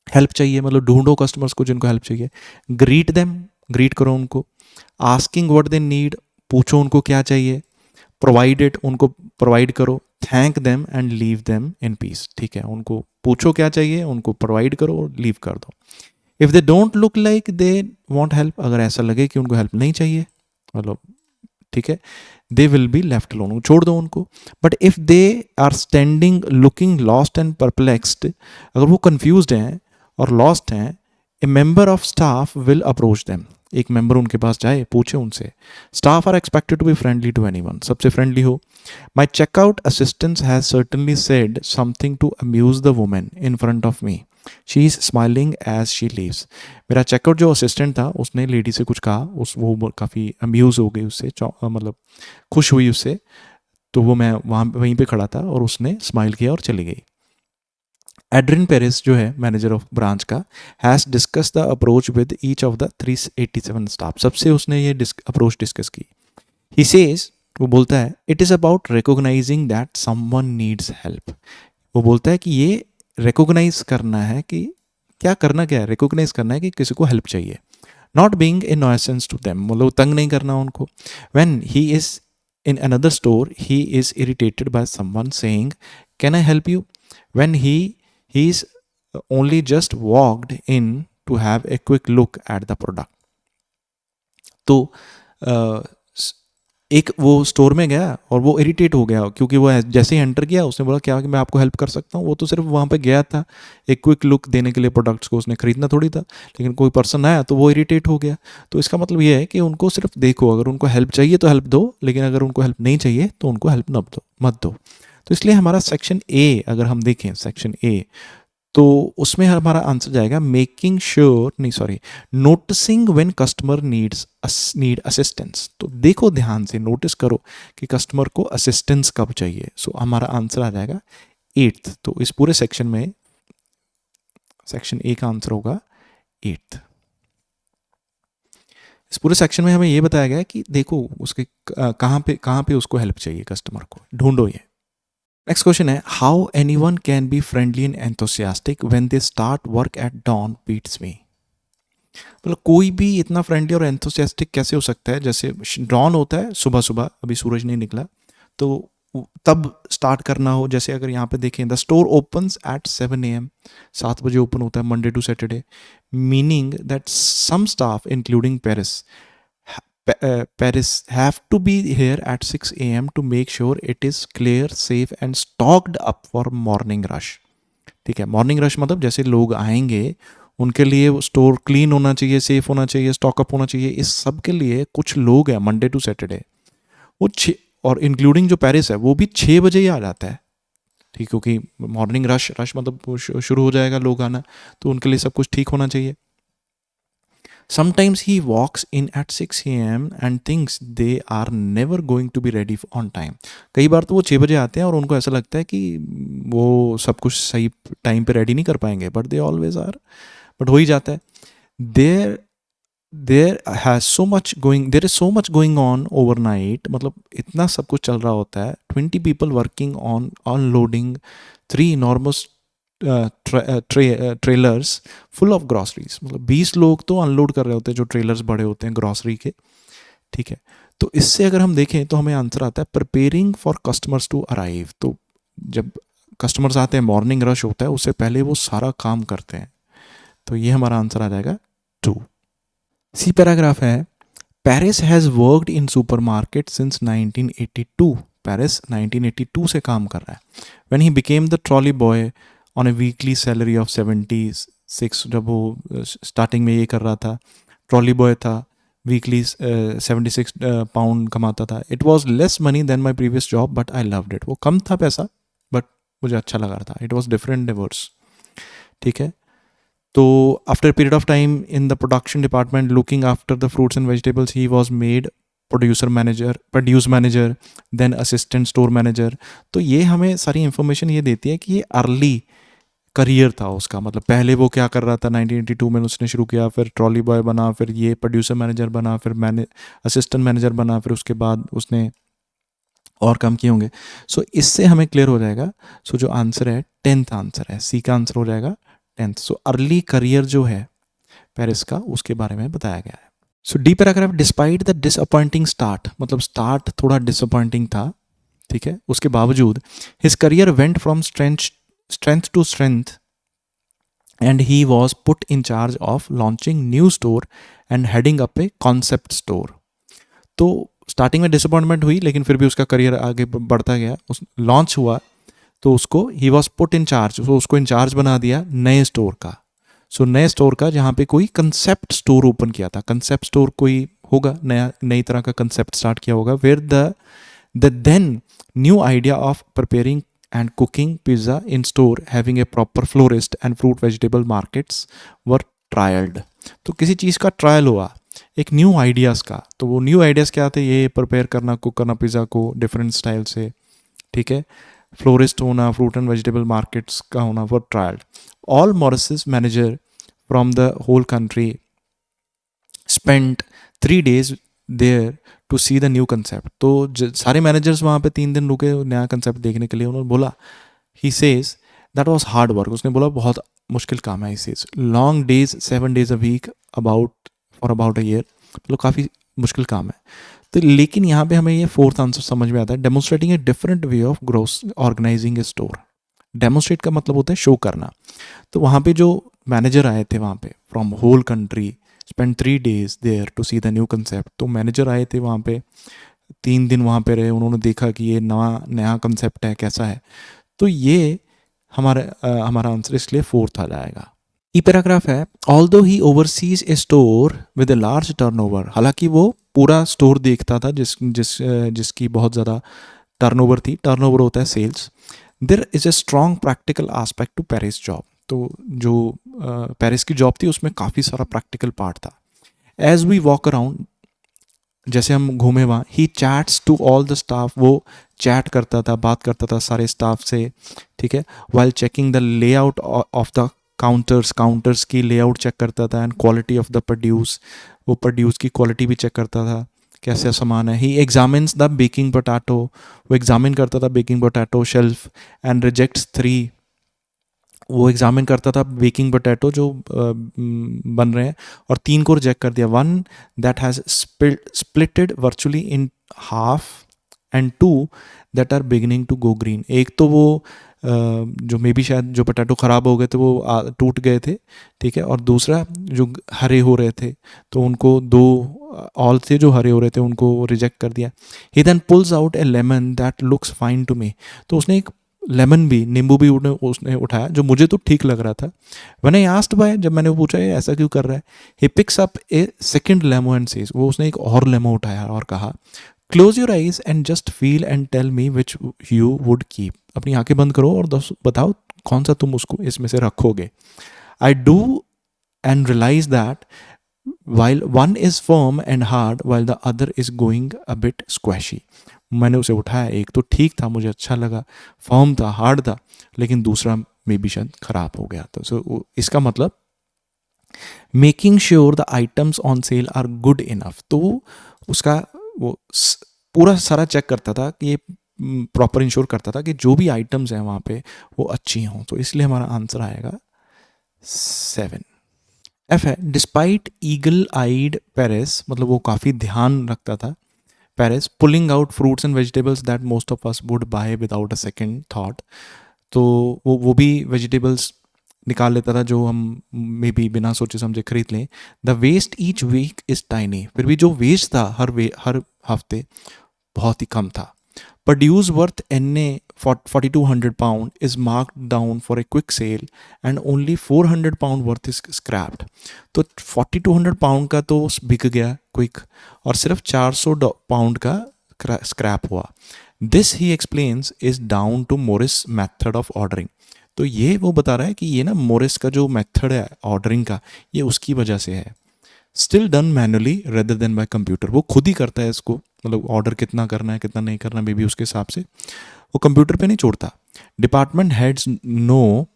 [SPEAKER 1] हेल्प चाहिए, मतलब ढूंढो कस्टमर्स को जिनको हेल्प चाहिए। ग्रीट देम, ग्रीट करो उनको। आस्किंग व्हाट दे नीड, पूछो उनको क्या चाहिए। प्रोवाइड इट, उनको प्रोवाइड करो। Thank them and leave them in peace, ठीक है, उनको पूछो क्या चाहिए, उनको प्रोवाइड करो और लीव कर दो। If they don't look like they want help, अगर ऐसा लगे कि उनको हेल्प नहीं चाहिए, मतलब ठीक है, they will be left alone, छोड़ दो उनको। But if they are standing looking lost and perplexed, अगर वो कंफ्यूज्ड हैं और लॉस्ट हैं, a member of staff will approach them, एक मेंबर उनके पास जाए, पूछे उनसे। Staff are expected to be friendly to anyone, सबसे फ्रेंडली हो। My checkout assistant has certainly said something to amuse the women in front of me, she is smiling as she leaves. मेरा checkout जो assistant था उसने lady से कुछ कहा, उस वो काफ़ी अम्यूज हो गई उससे, मतलब खुश हुई उससे, तो वो मैं वहाँ वहीं पे खड़ा था और उसने स्माइल किया और चली गई। एड्रिन पेरिस जो है मैनेजर ऑफ ब्रांच का, has discuss the approach with each of the 387 staff, सबसे उसने ये अप्रोच डिस्कस की। ही सेज, वो बोलता है, it is about recognising that someone needs help. वो बोलता है कि ये रिकोगनाइज करना है कि क्या करना, क्या है, रिकोगनाइज करना है कि किसी को हेल्प चाहिए। Not being a nuisance to them, मतलब तंग नहीं करना उनको। When he is in another store he is irritated by someone saying can I help you, when he's only just walked in to have a quick look at the product। तो एक वो store में गया और वो irritate हो गया क्योंकि वो जैसे ही एंटर किया उसने बोला क्या कि मैं आपको हेल्प कर सकता हूँ। वो तो सिर्फ वहाँ पे गया था एक क्विक लुक देने के लिए, प्रोडक्ट्स को उसने खरीदना थोड़ी था, लेकिन कोई पर्सन आया तो वो इरिटेट हो गया। तो इसका मतलब ये है कि उनको सिर्फ देखो, अगर उनको हेल्प चाहिए तो हेल्प दो, लेकिन अगर उनको हेल्प नहीं चाहिए तो उनको हेल्प मत दो। तो इसलिए हमारा सेक्शन ए, अगर हम देखें सेक्शन ए, तो उसमें हमारा आंसर जाएगा मेकिंग श्योर, नहीं sorry, noticing when customer need assistance. तो देखो ध्यान से, नोटिस करो कि कस्टमर को असिस्टेंस कब चाहिए। सो हमारा आंसर आ जाएगा 8th। तो इस पूरे सेक्शन में सेक्शन ए का आंसर होगा 8th। इस पूरे सेक्शन में हमें ये बताया गया कि देखो उसके कहाँ पे उसको हेल्प चाहिए, कस्टमर को ढूंढो ये। नेक्स्ट क्वेश्चन है, how anyone can be friendly and enthusiastic when they start work at dawn beats me. मतलब कोई भी इतना फ्रेंडली और एंथुसियास्टिक कैसे हो सकता है, जैसे डॉन होता है सुबह सुबह, अभी सूरज नहीं निकला, तो तब स्टार्ट करना हो। जैसे अगर यहाँ पे देखें, the store opens at 7 AM, 7 बजे ओपन होता है Monday to Saturday, meaning that some staff including Paris have to be here at 6 AM to make sure it is clear, safe and stocked up for morning rush। ठीक है, morning rush मतलब जैसे लोग आएंगे उनके लिए स्टोर क्लीन होना चाहिए, सेफ होना चाहिए, स्टॉकअप होना चाहिए। इस सब के लिए कुछ लोग हैं मंडे टू सैटरडे, वो और इंक्लूडिंग जो पेरिस है वो भी 6 बजे ही आ जाता है, ठीक, क्योंकि मॉर्निंग रश मतलब शुरू हो जाएगा लोग आना, तो उनके लिए सब कुछ ठीक होना चाहिए। Sometimes he walks in at 6 AM and thinks they are never going to be ready on time। कई बार तो वो 6 बजे आते हैं और उनको ऐसा लगता है कि वो सब कुछ सही टाइम पे रेडी नहीं कर पाएंगे, but they always are. But हो ही जाता है. There there is so much going on overnight, मतलब इतना सब कुछ चल रहा होता है. 20 people working on unloading 3 enormous trailers full of groceries. मतलब 20 लोग तो अनलोड कर रहे होते हैं, जो ट्रेलर्स बड़े होते हैं ग्रॉसरी के. ठीक है, तो इससे अगर हम देखें तो हमें आंसर आता है preparing for customers to arrive. तो जब कस्टमर्स आते हैं, मॉर्निंग रश होता है, उससे पहले वो सारा काम करते हैं. तो ये हमारा आंसर आ जाएगा 2. सी पैराग्राफ है, Paris has worked in supermarket since 1982. Paris 1982 से काम कर रहा है. When he became the trolley boy on a weekly salary of 76, जब वो स्टार्टिंग में ये कर रहा था, ट्रॉली बॉय था, वीकली 76 पाउंड कमाता था. It was less money than my previous job but I loved it. वो कम था पैसा, बट मुझे अच्छा लगा रहा था. It was different diverse. ठीक है, तो after period of time in the production department looking after the fruits and vegetables, he was made produce manager, then assistant store manager. तो ये हमें सारी इंफॉर्मेशन ये देती है कि ये अर्ली करियर था उसका. मतलब पहले वो क्या कर रहा था, 1982 में उसने शुरू किया, फिर ट्रॉली बॉय बना, फिर ये प्रोड्यूसर मैनेजर बना, फिर असिस्टेंट मैनेजर बना, फिर उसके बाद उसने और काम किए होंगे. सो इससे हमें क्लियर हो जाएगा. सो जो आंसर है 10th आंसर है, सी का आंसर हो जाएगा 10th. सो अर्ली करियर जो है पेरिस का, उसके बारे में बताया गया है. So D paragraph, despite the disappointing start, मतलब स्टार्ट थोड़ा डिसअपॉइंटिंग था. ठीक है, उसके बावजूद his career went from strength to strength and he was put in charge of launching new store and heading up a concept store. तो starting में disappointment हुई, लेकिन फिर भी उसका करियर आगे बढ़ता गया. उस लॉन्च हुआ तो उसको he was put in charge, तो उसको इंचार्ज बना दिया नए स्टोर का. सो नए स्टोर का, जहाँ पे कोई कंसेप्ट स्टोर ओपन किया था. कंसेप्ट स्टोर कोई होगा, नई तरह का कंसेप्ट स्टार्ट किया होगा. Where the then new idea of preparing and cooking pizza in store having a proper florist and fruit vegetable markets were trialed. तो किसी चीज़ का ट्रायल हुआ, एक न्यू आइडियाज़ का. तो वो न्यू आइडियाज़ क्या थे, ये प्रिपेयर करना, कुक करना पिज़्ज़ा को डिफरेंट स्टाइल से. ठीक है, फ्लोरिस्ट होना, फ्रूट एंड वेजिटेबल मार्केट्स का होना, वो trialled. All Morris manager from the whole country spent 3 days there to see the new concept. तो सारे मैनेजर्स वहाँ पे 3 दिन रुके नया कंसेप्ट देखने के लिए. उन्होंने बोला, he says that was hard work. उसने बोला बहुत मुश्किल काम है. He says long days, 7 days a week, about a year. मतलब काफ़ी मुश्किल काम है. तो लेकिन यहाँ पे हमें ये 4th आंसर समझ में आता है, demonstrating a different way of gross organising a store. Demonstrate का मतलब होता है शो करना. तो वहाँ पे जो मैनेजर आए थे वहाँ पे from whole country, spend 3 days there to see the new concept. तो मैनेजर आए थे वहाँ पे, 3 दिन वहाँ पे रहे, उन्होंने देखा कि ये नया कंसेप्ट है, कैसा है. तो ये हमारा आंसर इसलिए 4th आ जाएगा. ई पैराग्राफ है, although he overseas A store with a large turnover. हालांकि वो पूरा स्टोर देखता था जिसकी बहुत ज़्यादा टर्नओवर थी. टर्नओवर होता है sales. There is a strong practical aspect to Paris job. तो जो पेरिस की जॉब थी उसमें काफ़ी सारा प्रैक्टिकल पार्ट था. एज वी वॉक अराउंड, जैसे हम घूमे वहाँ, he chats to all the staff. वो चैट करता था, बात करता था सारे स्टाफ से. ठीक है, while checking the layout of the counters की लेआउट चेक करता था. And quality of the produce, वो प्रोड्यूस की क्वालिटी भी चेक करता था, कैसा सामान है. ही एग्जामिन्स द बेकिंग पोटैटो. वो एग्जामिन करता था baking potato shelf. And rejects 3. वो एग्जामिन करता था बेकिंग पोटैटो जो बन रहे हैं, और 3 को रिजेक्ट कर दिया. 1 that has splitted virtually in half and 2 that are beginning to go green. एक तो वो जो मे बी शायद जो पोटैटो ख़राब हो गए थे वो टूट गए थे. ठीक है, और दूसरा जो हरे हो रहे थे, तो उनको 2 ऑल थे जो हरे हो रहे थे, उनको रिजेक्ट कर दिया. He then pulls out a lemon that looks fine to me. तो उसने एक लेमन भी, नींबू भी उसने उठाया जो मुझे तो ठीक लग रहा था. व्हेन आई आस्क्ड व्हाई, जब मैंने पूछा ये ऐसा क्यों कर रहा है, he picks up a second lemon and says. वो उसने एक और लेमो उठाया और कहा, close your eyes and just feel and tell me which you would keep. अपनी आंखें बंद करो और बताओ कौन सा तुम उसको इसमें से रखोगे. I do and realise that while one is firm and hard while the other is going a bit squashy. मैंने उसे उठाया, एक तो ठीक था, मुझे अच्छा लगा, फर्म था, हार्ड था, लेकिन दूसरा मे बी शायद ख़राब हो गया. तो इसका मतलब making sure the items on sale are good enough. तो उसका वो पूरा सारा चेक करता था कि ये प्रॉपर इंश्योर करता था कि जो भी आइटम्स हैं वहाँ पे वो अच्छी हों। तो इसलिए हमारा आंसर आएगा 7। एफ है डिस्पाइट ईगल आइड पेरिस, मतलब वो काफ़ी ध्यान रखता था Paris, pulling out fruits and vegetables that most of us would buy without a second thought. तो वो भी वेजिटेबल्स निकाल लेता था जो हम मे बी बिना सोचे समझे खरीद लें। The waste each week is tiny, फिर भी जो वेस्ट था हर हफ्ते बहुत ही कम था। Produce worth an a 4200 pound is marked down for a quick sale and only 400 pound worth is scrapped। तो 4200 पाउंड का तो बिक गया क्विक और सिर्फ 400 पाउंड का स्क्रैप हुआ। This he explains is down to Morris method of ordering. तो ये वो बता रहा है कि ये ना मोरिस का जो मेथड है ऑर्डरिंग का, ये उसकी वजह से है। Still done manually rather than bye computer, वो खुद ही करता है इसको, मतलब ऑर्डर कितना करना है कितना नहीं करना मे बी उसके हिसाब से वो कंप्यूटर पे नहीं छोड़ता। Department heads know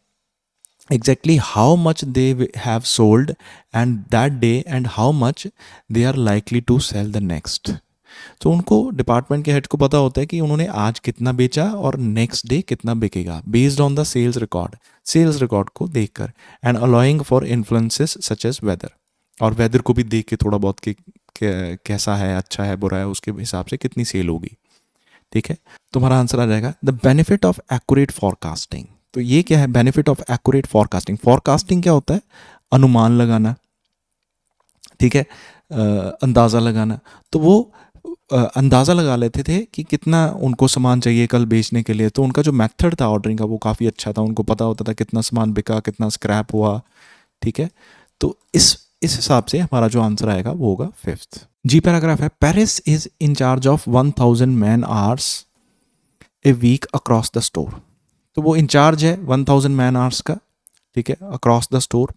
[SPEAKER 1] exactly how much they have sold and that day and how much they are likely to sell the next। तो उनको डिपार्टमेंट के हेड को पता होता है कि उन्होंने आज कितना बेचा और नेक्स्ट डे कितना बिकेगा based on the sales record को देखकर and allowing for influences such as weather, और वेदर को भी देख के थोड़ा बहुत कि कैसा है, अच्छा है, बुरा है, उसके हिसाब से कितनी सेल होगी। ठीक है, तुम्हारा आंसर आ जाएगा the benefit of accurate forecasting. तो ये क्या है benefit of accurate forecasting? Forecasting क्या होता है? अनुमान लगाना, ठीक है, अंदाज़ा लगाना। तो वो अंदाज़ा लगा लेते थे कि कितना उनको सामान चाहिए कल बेचने के लिए। तो उनका जो मेथड था ऑर्डरिंग का वो काफ़ी अच्छा था, उनको पता होता था कितना सामान बिका, कितना स्क्रैप हुआ। ठीक है, तो इस हिसाब से हमारा जो आंसर आएगा वो होगा 5th। जी पैराग्राफ है Paris is in charge of 1000 man hours a week across the store. तो वो इंचार्ज है 1000 मैन आवर्स का, ठीक है, अक्रॉस द स्टोर,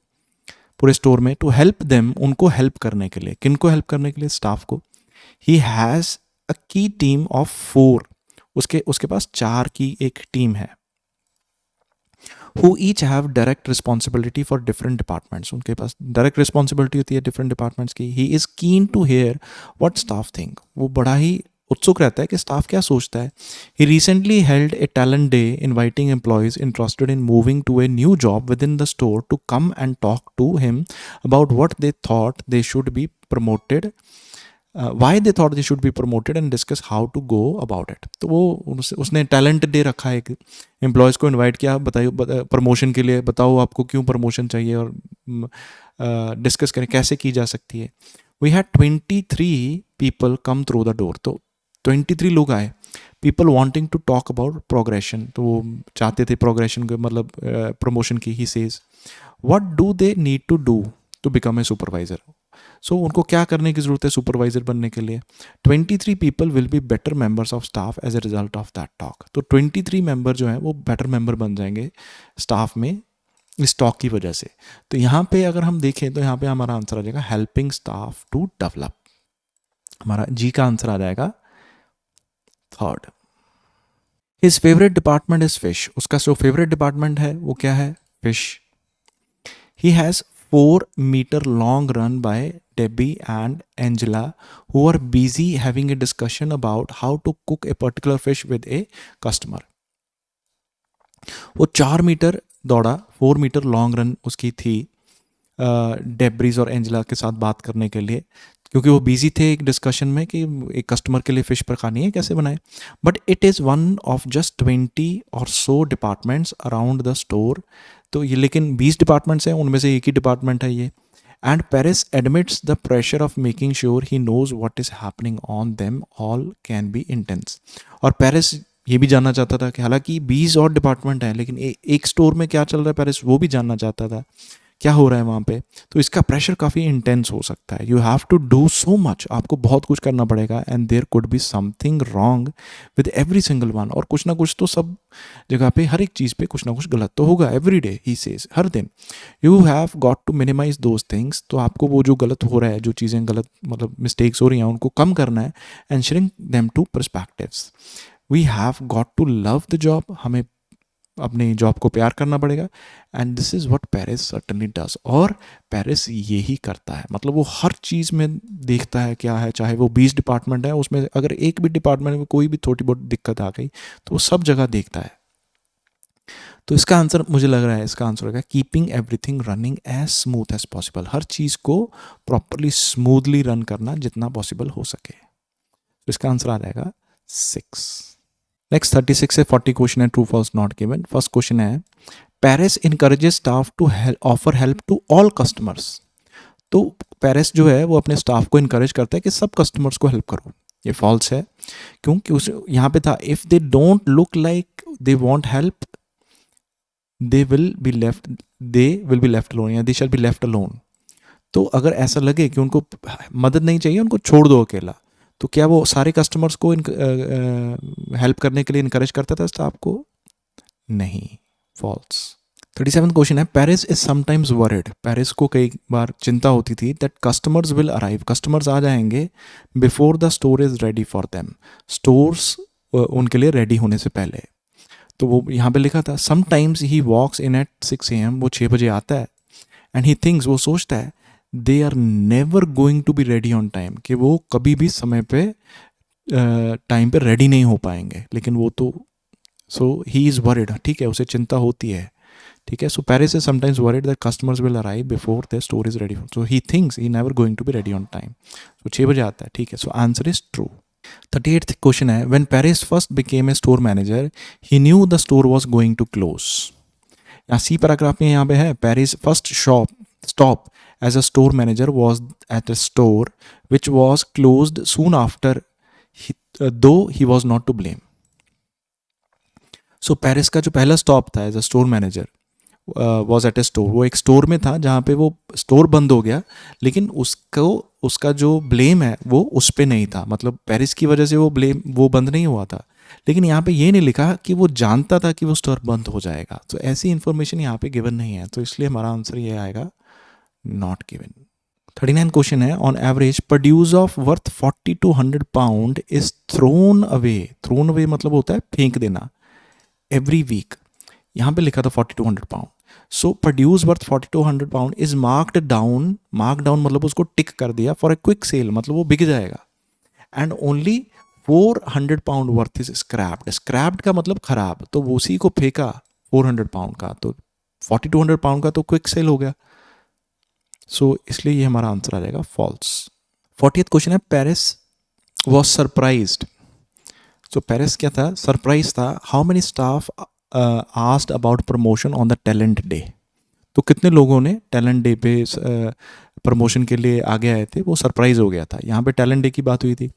[SPEAKER 1] पूरे स्टोर में। टू हेल्प देम, उनको हेल्प करने के लिए, किनको हेल्प करने के लिए? स्टाफ को। ही हैज़ अ की टीम ऑफ 4, उसके पास 4 की एक टीम है। who each have direct responsibility for different departments, उनके पास डायरेक्ट रिस्पॉन्सिबिलिटी होती है डिफरेंट डिपार्टमेंट्स की। He is keen to hear what staff think, वो बड़ा ही उत्सुक रहता है कि स्टाफ क्या सोचता है। He recently held a talent day inviting employees interested in moving to a new job within the store to come and talk to him about what they thought they should be promoted, why they thought they should be promoted and discuss how to go about it. तो वो उसने talent day रखा है, एक employees को invite किया, बताइए promotion के लिए, बताओ आपको क्यों प्रमोशन चाहिए और डिस्कस करें कैसे की जा सकती है। We had 23 people come through the door. तो 23 लोग आए, people wanting to talk about progression. तो वो चाहते थे प्रोग्रेशन को, मतलब प्रमोशन की। He says what do they need to do to become a supervisor. So उनको क्या करने की ज़रूरत है सुपरवाइजर बनने के लिए? 23 people will be better members of staff as a result of that talk. तो 23 मेंबर जो हैं वो बेटर मेंबर बन जाएंगे स्टाफ में इस टॉक की वजह से। तो यहाँ पे अगर हम देखें तो यहाँ पे हमारा आंसर आ जाएगा हेल्पिंग स्टाफ टू डेवलप। हमारा जी का आंसर आ जाएगा 3rd। His favourite department is fish, उसका जो फेवरेट डिपार्टमेंट है वो क्या है? Fish. He has 4-meter long run by Debbie and Angela, who are busy having a discussion about how to cook a particular fish with a customer। वो 4 metre दौड़ा, 4 metre long run उसकी थी debris और Angela के साथ बात करने के लिए, क्योंकि वो बिजी थे एक डिस्कशन में कि एक कस्टमर के लिए फ़िश पकानी है, कैसे बनाए। But it is one of just 20 और सो डिपार्टमेंट्स अराउंड द स्टोर। तो ये लेकिन 20 डिपार्टमेंट्स हैं, उनमें से एक ही डिपार्टमेंट है ये। And Paris admits the pressure of making sure he knows what is happening on them all can be intense. और पेरिस ये भी जानना चाहता था कि हालांकि 20 और डिपार्टमेंट हैं लेकिन एक स्टोर में क्या चल रहा है पेरिस वो भी जानना चाहता था, क्या हो रहा है वहाँ पे। तो इसका प्रेशर काफ़ी इंटेंस हो सकता है। You have to do so much, आपको बहुत कुछ करना पड़ेगा। And there could be something wrong with every single one, और कुछ ना कुछ तो सब जगह पे हर एक चीज़ पे कुछ ना कुछ गलत तो होगा। एवरी डे ही सेज, हर दिन। You have got to minimize those things, तो आपको वो जो गलत हो रहा है, जो चीज़ें गलत मतलब मिस्टेक्स हो रही हैं उनको कम करना है। And shrink them to perspectives. We have got to love the job, हमें अपनी जॉब को प्यार करना पड़ेगा। And this is what Paris certainly does, और पेरिस यही करता है। मतलब वो हर चीज़ में देखता है क्या है, चाहे वो 20 डिपार्टमेंट है उसमें अगर एक भी डिपार्टमेंट में कोई भी थोड़ी बहुत दिक्कत आ गई तो वो सब जगह देखता है। तो इसका आंसर मुझे लग रहा है, इसका आंसर होगा keeping everything running as smooth as possible. हर चीज़ को प्रॉपरली स्मूथली रन करना जितना पॉसिबल हो सके। तो इसका आंसर आ जाएगा 6। नेक्स्ट 36 से 40 क्वेश्चन है, true false not given. First question है Paris encourages staff to offer help to all customers. तो पेरिस जो है वो अपने स्टाफ को इनकरेज करता है कि सब कस्टमर्स को हेल्प करो। ये फॉल्स है, क्योंकि उस यहाँ पे था if they don't look like they want help they will be left alone, या दे शैल बी लेफ्ट अलोन। तो अगर ऐसा लगे कि उनको मदद नहीं चाहिए, उनको छोड़ दो अकेला, तो क्या वो सारे कस्टमर्स को हेल्प करने के लिए इनकरेज करता था स्टाफ को? नहीं, फॉल्स। 37 क्वेश्चन है Paris is sometimes worried. Paris को कई बार चिंता होती थी that customers will arrive, customers आ जाएंगे before the store is ready for them, stores उनके लिए रेडी होने से पहले। तो वो यहाँ पे लिखा था sometimes he walks in at 6 AM, वो 6 बजे आता है। एंड ही थिंक्स, वो सोचता है they are never going to be ready on time, कि वो कभी भी समय पे टाइम पे रेडी नहीं हो पाएंगे। लेकिन वो तो सो ही इज़ वरिड, ठीक है, उसे चिंता होती है, ठीक है। So Paris is sometimes worried that customers will arrive before the store is ready, so he thinks he never going to be ready on time. So 6 बजे आता है, ठीक है। So answer is true. 38th question है when Paris first became a store manager he knew the store was going to close. यहाँ C paragraph में यहाँ पे है Paris first stop as a store manager was at a store which was closed soon after though he was not to blame. So Paris का जो पहला stop था as a store manager was at a store, वो एक store में था जहाँ पे वो स्टोर बंद हो गया, लेकिन उसका जो ब्लेम है वो उस पर नहीं था। मतलब पेरिस की वजह से वो बंद नहीं हुआ था। लेकिन यहाँ पे ये नहीं लिखा कि वो जानता था कि वो स्टोर बंद हो जाएगा, तो ऐसी इन्फॉर्मेशन यहाँ पे गिवन नहीं है। तो इसलिए हमारा आंसर ये आएगा नॉट गिवन। 39 क्वेश्चन है on average produce of worth 40 to 100 pound is thrown away. Thrown away मतलब होता है फेंक देना, एवरी वीक। यहाँ पे लिखा था 40 to 100 pound। So produce worth 40 to 100 pound is marked down, mark down मतलब उसको टिक कर दिया फॉर ए क्विक सेल, मतलब वो बिक जाएगा। And only 400 pound worth is scraped. Scraped का मतलब खराब, तो वो उसी को फेंका 400 pound का, तो 40 to 100 pound का तो क्विक सेल हो गया। सो इसलिए ये हमारा आंसर आ जाएगा फॉल्स। 40th क्वेश्चन है Paris was surprised. So Paris क्या था? सरप्राइज था। How many staff asked about promotion on the talent day. तो कितने लोगों ने टैलेंट डे पे प्रमोशन के लिए आगे आए थे, वो सरप्राइज हो गया था। यहाँ पे टैलेंट डे की बात हुई थी,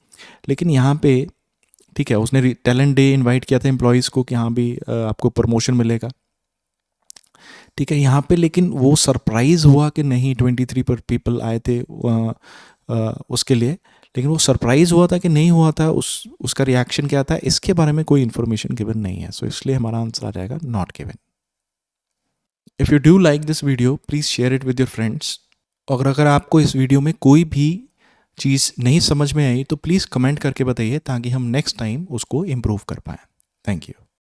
[SPEAKER 1] लेकिन यहाँ पे ठीक है उसने टैलेंट डे इनवाइट किया था एम्प्लॉयज़ को कि हाँ भी आपको प्रमोशन मिलेगा, ठीक है। यहाँ पे लेकिन वो सरप्राइज हुआ कि नहीं 23 पर पीपल आए थे उसके लिए, लेकिन वो सरप्राइज हुआ था कि नहीं हुआ था, उसका रिएक्शन क्या था, इसके बारे में कोई इन्फॉर्मेशन गिवन नहीं है। सो इसलिए हमारा आंसर आ जाएगा not given. If you do like this video please share it with your friends. और अगर आपको इस वीडियो में कोई भी चीज़ नहीं समझ में आई तो प्लीज़ कमेंट करके बताइए, ताकि हम नेक्स्ट टाइम उसको इम्प्रूव कर पाएँ। Thank you.